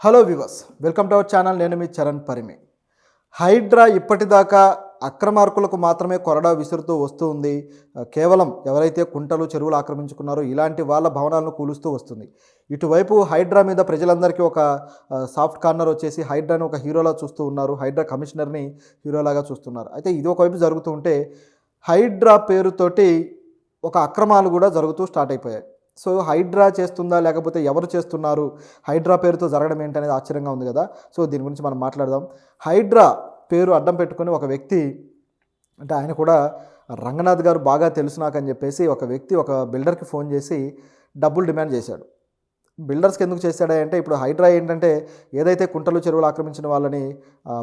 Hello viewers, welcome to our channel. నేను మీ చరణ్ పరిమి. హైడ్రా ఇప్పటిదాకా అక్రమార్కులకు మాత్రమే కొరడా విసురుతూ వస్తూ ఉంది. కేవలం ఎవరైతే కుంటలు చెరువులు ఆక్రమించుకున్నారో ఇలాంటి వాళ్ళ భవనాలను కూలుస్తూ వస్తుంది. ఇటువైపు హైడ్రా మీద ప్రజలందరికీ ఒక సాఫ్ట్ కార్నర్ వచ్చేసి హైడ్రాని ఒక హీరోలా చూస్తూ ఉన్నారు. హైడ్రా కమిషనర్ని హీరోలాగా చూస్తున్నారు. అయితే ఇది ఒకవైపు జరుగుతూ ఉంటే హైడ్రా పేరుతోటి ఒక అక్రమాలు కూడా జరుగుతూ స్టార్ట్ అయిపోయాయి. సో హైడ్రా చేస్తుందా లేకపోతే ఎవరు చేస్తున్నారు, హైడ్రా పేరుతో జరగడం ఏంటనేది ఆశ్చర్యంగా ఉంది కదా. సో దీని గురించి మనం మాట్లాడదాం. హైడ్రా పేరు అడ్డం పెట్టుకుని ఒక వ్యక్తి, అంటే ఆయన కూడా రంగనాథ్ గారు బాగా తెలుసు నాకని చెప్పేసి ఒక వ్యక్తి ఒక బిల్డర్కి ఫోన్ చేసి డబ్బులు డిమాండ్ చేశాడు. బిల్డర్స్కి ఎందుకు చేశాడా అంటే, ఇప్పుడు హైడ్రా ఏంటంటే ఏదైతే కుంటలు చెరువులు ఆక్రమించిన వాళ్ళని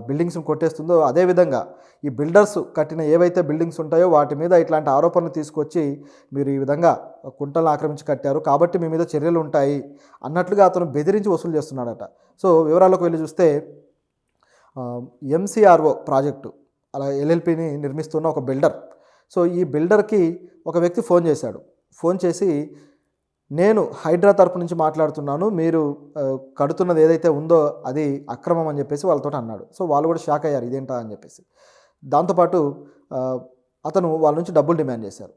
బిల్డింగ్స్ని కొట్టేస్తుందో అదేవిధంగా ఈ బిల్డర్స్ కట్టిన ఏవైతే బిల్డింగ్స్ ఉంటాయో వాటి మీద ఇట్లాంటి ఆరోపణలు తీసుకొచ్చి మీరు ఈ విధంగా కుంటలను ఆక్రమించి కట్టారు కాబట్టి మీ మీద చర్యలు ఉంటాయి అన్నట్లుగా అతను బెదిరించి వసూలు చేస్తున్నాడట. సో వివరాలకు వెళ్ళి చూస్తే ఎంసీఆర్ఓ ప్రాజెక్టు అలా ఎల్ఎల్పిని నిర్మిస్తున్న ఒక బిల్డర్. సో ఈ బిల్డర్కి ఒక వ్యక్తి ఫోన్ చేశాడు. ఫోన్ చేసి, నేను హైడ్రా తరపు నుంచి మాట్లాడుతున్నాను, మీరు కడుతున్నది ఏదైతే ఉందో అది అక్రమం అని చెప్పేసి వాళ్ళతో అన్నాడు. సో వాళ్ళు కూడా షాక్ అయ్యారు, ఇదేంటా అని చెప్పేసి. దాంతోపాటు అతను వాళ్ళ నుంచి డబ్బులు డిమాండ్ చేశారు.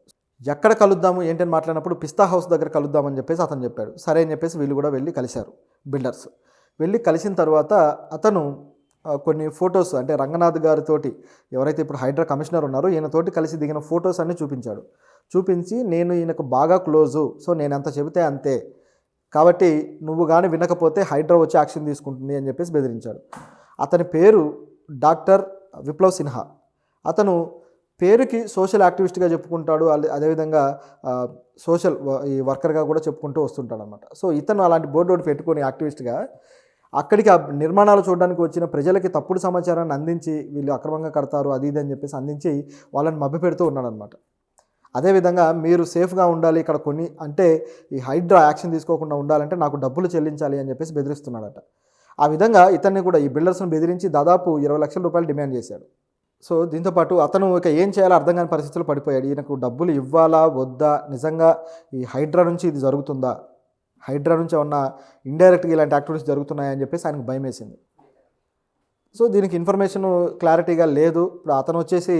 ఎక్కడ కలుద్దాము ఏంటని మాట్లాడినప్పుడు పిస్తా హౌస్ దగ్గర కలుద్దామని చెప్పేసి అతను చెప్పాడు. సరే అని చెప్పేసి వీళ్ళు కూడా వెళ్ళి కలిశారు. బిల్డర్స్ వెళ్ళి కలిసిన తర్వాత అతను కొన్ని ఫొటోస్, అంటే రంగనాథ్ గారితోటి ఎవరైతే ఇప్పుడు హైడ్రా కమిషనర్ ఉన్నారో ఈయనతోటి కలిసి దిగిన ఫొటోస్ అన్నీ చూపించాడు. చూపించి, నేను ఈయనకు బాగా క్లోజు, సో నేను ఎంత చెబితే అంతే, కాబట్టి నువ్వు కానీ వినకపోతే హైడ్రా వచ్చి యాక్షన్ తీసుకుంటుంది అని చెప్పేసి బెదిరించాడు. అతని పేరు డాక్టర్ విప్లవ్ సిన్హా. అతను పేరుకి సోషల్ యాక్టివిస్ట్గా చెప్పుకుంటాడు, అదేవిధంగా సోషల్ ఈ వర్కర్గా కూడా చెప్పుకుంటూ వస్తుంటాడు అనమాట. సో ఇతను అలాంటి బోర్డు ఒకటి పెట్టుకొని యాక్టివిస్ట్గా అక్కడికి ఆ నిర్మాణాలు చూడడానికి వచ్చిన ప్రజలకి తప్పుడు సమాచారాన్ని అందించి వీళ్ళు అక్రమంగా కడతారు అది ఇది అని చెప్పేసి అందించి వాళ్ళని మభ్యపెడుతూ ఉన్నాడనమాట. అదేవిధంగా మీరు సేఫ్గా ఉండాలి ఇక్కడ కొన్ని, అంటే ఈ హైడ్రా యాక్షన్ తీసుకోకుండా ఉండాలంటే నాకు డబ్బులు చెల్లించాలి అని చెప్పేసి బెదిరిస్తున్నాడట. ఆ విధంగా ఇతన్ని కూడా ఈ బిల్డర్స్ను బెదిరించి దాదాపు 20 లక్షల రూపాయలు డిమాండ్ చేశాడు. సో దీంతోపాటు అతను ఇక ఏం చేయాలో అర్థం కాని పరిస్థితులు పడిపోయాడు. ఈయనకు డబ్బులు ఇవ్వాలా వద్దా, నిజంగా ఈ హైడ్రా నుంచి ఇది జరుగుతుందా, హైడ్రా నుంచి ఏమన్నా ఇండైరెక్ట్గా ఇలాంటి యాక్టివిటీస్ జరుగుతున్నాయని చెప్పేసి ఆయనకు భయం వేసింది. సో దీనికి ఇన్ఫర్మేషన్ క్లారిటీగా లేదు. ఇప్పుడు అతను వచ్చేసి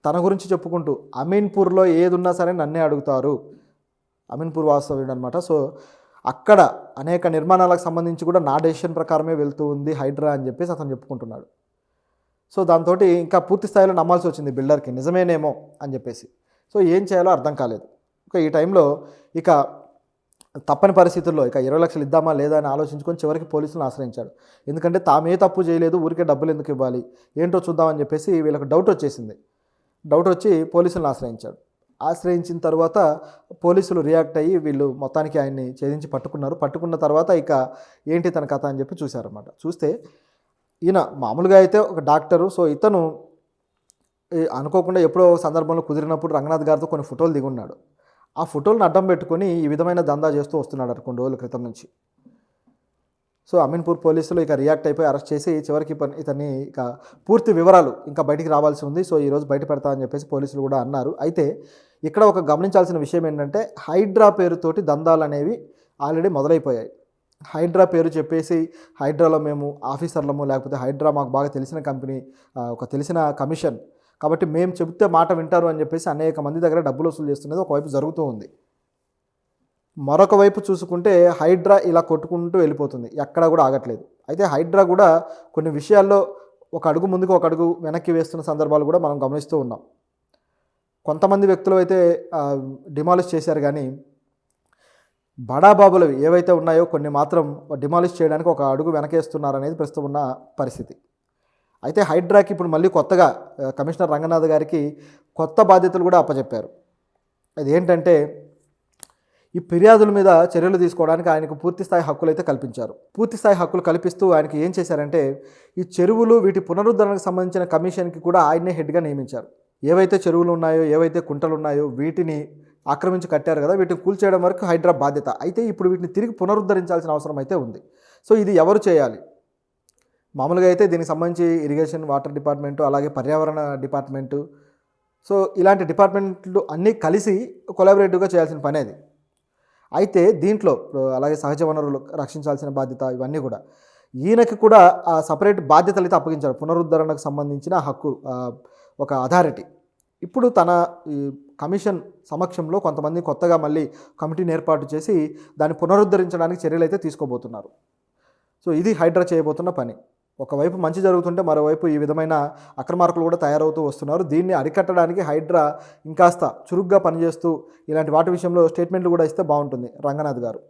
తన గురించి చెప్పుకుంటూ అమీన్పూర్లో ఏది ఉన్నా సరే నన్నే అడుగుతారు, అమీన్పూర్ వాస్తవ్యుడు అనమాట. సో అక్కడ అనేక నిర్మాణాలకు సంబంధించి కూడా నా డెసిషన్ ప్రకారమే వెళ్తూ ఉంది హైడ్రా అని చెప్పేసి అతను చెప్పుకుంటున్నాడు. సో దాంతో ఇంకా పూర్తి స్థాయిలో నమ్మాల్సి వచ్చింది బిల్డర్కి, నిజమేనేమో అని చెప్పేసి. సో ఏం చేయాలో అర్థం కాలేదు. ఈ టైంలో ఇక తప్పని పరిస్థితుల్లో ఇక 20 లక్షలు ఇద్దామా లేదా అని ఆలోచించుకొని చివరికి పోలీసులను ఆశ్రయించాడు. ఎందుకంటే తామే తప్పు చేయలేదు, ఊరికే డబ్బులు ఎందుకు ఇవ్వాలి, ఏంటో చూద్దామని చెప్పేసి వీళ్ళకి డౌట్ వచ్చేసింది. డౌట్ వచ్చి పోలీసులను ఆశ్రయించాడు. ఆశ్రయించిన తర్వాత పోలీసులు రియాక్ట్ అయ్యి వీళ్ళు మొత్తానికి ఆయన్ని ఛేదించి పట్టుకున్నారు. పట్టుకున్న తర్వాత ఇక ఏంటి తన కథ అని చెప్పి చూశారన్నమాట. చూస్తే ఈయన మామూలుగా అయితే ఒక డాక్టరు. సో ఇతను అనుకోకుండా ఎప్పుడో సందర్భంలో కుదిరినప్పుడు రంగనాథ్ గారితో కొన్ని ఫోటోలు దిగున్నాడు. ఆ ఫోటోలను అడ్డం పెట్టుకొని ఈ విధమైన దందా చేస్తూ వస్తున్నాడు కొన్ని రోజుల క్రితం నుంచి. సో అమీన్పూర్ పోలీసులు ఇక రియాక్ట్ అయిపోయి అరెస్ట్ చేసి చివరికి ఇతన్ని ఇక పూర్తి వివరాలు ఇంకా బయటికి రావాల్సి ఉంది, సో ఈరోజు బయట పెడతా అని చెప్పేసి పోలీసులు కూడా అన్నారు. అయితే ఇక్కడ ఒక గమనించాల్సిన విషయం ఏంటంటే హైడ్రా పేరుతోటి దందాలు అనేవి ఆల్రెడీ మొదలైపోయాయి. హైడ్రా పేరు చెప్పేసి హైడ్రాలో మేము ఆఫీసర్లము, లేకపోతే హైడ్రా మాకు బాగా తెలిసిన కంపెనీ, ఒక తెలిసిన కమిషన్ కాబట్టి మేము చెబితే మాట వింటారు అని చెప్పేసి అనేక మంది దగ్గర డబ్బులు వసూలు చేస్తున్నది ఒకవైపు జరుగుతూ ఉంది. మరొక వైపు చూసుకుంటే హైడ్రా ఇలా కొట్టుకుంటూ వెళ్ళిపోతుంది, ఎక్కడా కూడా ఆగట్లేదు. అయితే హైడ్రా కూడా కొన్ని విషయాల్లో ఒక అడుగు ముందుకు ఒక అడుగు వెనక్కి వేస్తున్న సందర్భాలు కూడా మనం గమనిస్తూ ఉన్నాం. కొంతమంది వ్యక్తులు అయితే డిమాలిష్ చేశారు, కానీ బడాబాబులవి ఏవైతే ఉన్నాయో కొన్ని మాత్రం డిమాలిష్ చేయడానికి ఒక అడుగు వెనకేస్తున్నారనేది ప్రస్తుతం ఉన్న పరిస్థితి. అయితే హైడ్రాకి ఇప్పుడు మళ్ళీ కొత్తగా కమిషనర్ రంగనాథ్ గారికి కొత్త బాధ్యతలు కూడా అప్పచెప్పారు. అది ఏంటంటే ఈ ఫిర్యాదుల మీద చర్యలు తీసుకోవడానికి ఆయనకు పూర్తిస్థాయి హక్కులు అయితే కల్పించారు. పూర్తిస్థాయి హక్కులు కల్పిస్తూ ఆయనకి ఏం చేశారంటే ఈ చెరువులు వీటి పునరుద్ధరణకు సంబంధించిన కమిషన్కి కూడా ఆయన్నే హెడ్గా నియమించారు. ఏవైతే చెరువులు ఉన్నాయో, ఏవైతే కుంటలు ఉన్నాయో వీటిని ఆక్రమించి కట్టారు కదా, వీటిని కూల్చేయడం వరకు హైడ్రా బాధ్యత. అయితే ఇప్పుడు వీటిని తిరిగి పునరుద్ధరించాల్సిన అవసరం అయితే ఉంది. సో ఇది ఎవరు చేయాలి? మామూలుగా అయితే దీనికి సంబంధించి ఇరిగేషన్, వాటర్ డిపార్ట్మెంటు, అలాగే పర్యావరణ డిపార్ట్మెంటు, సో ఇలాంటి డిపార్ట్మెంట్లు అన్నీ కలిసి కొలాబరేటివ్గా చేయాల్సిన పని అది. అయితే దీంట్లో అలాగే సహజ వనరులు రక్షించాల్సిన బాధ్యత ఇవన్నీ కూడా ఈయనకి కూడా ఆ సపరేట్ బాధ్యతలు అయితే అప్పగించారు, పునరుద్ధరణకు సంబంధించిన హక్కు ఒక అథారిటీ. ఇప్పుడు తన ఈ కమిషన్ సమక్షంలో కొంతమంది కొత్తగా మళ్ళీ కమిటీని ఏర్పాటు చేసి దాన్ని పునరుద్ధరించడానికి చర్యలు అయితే తీసుకోబోతున్నారు. సో ఇది హైడ్రా చేయబోతున్న పని. ఒకవైపు మంచి జరుగుతుంటే మరోవైపు ఈ విధమైన అక్రమార్కులు కూడా తయారవుతూ వస్తున్నారు. దీన్ని అరికట్టడానికి హైడ్రా ఇంకాస్త చురుగ్గా పనిచేస్తూ ఇలాంటి వాటి విషయంలో స్టేట్మెంట్లు కూడా ఇస్తే బాగుంటుంది రంగనాథ్ గారు.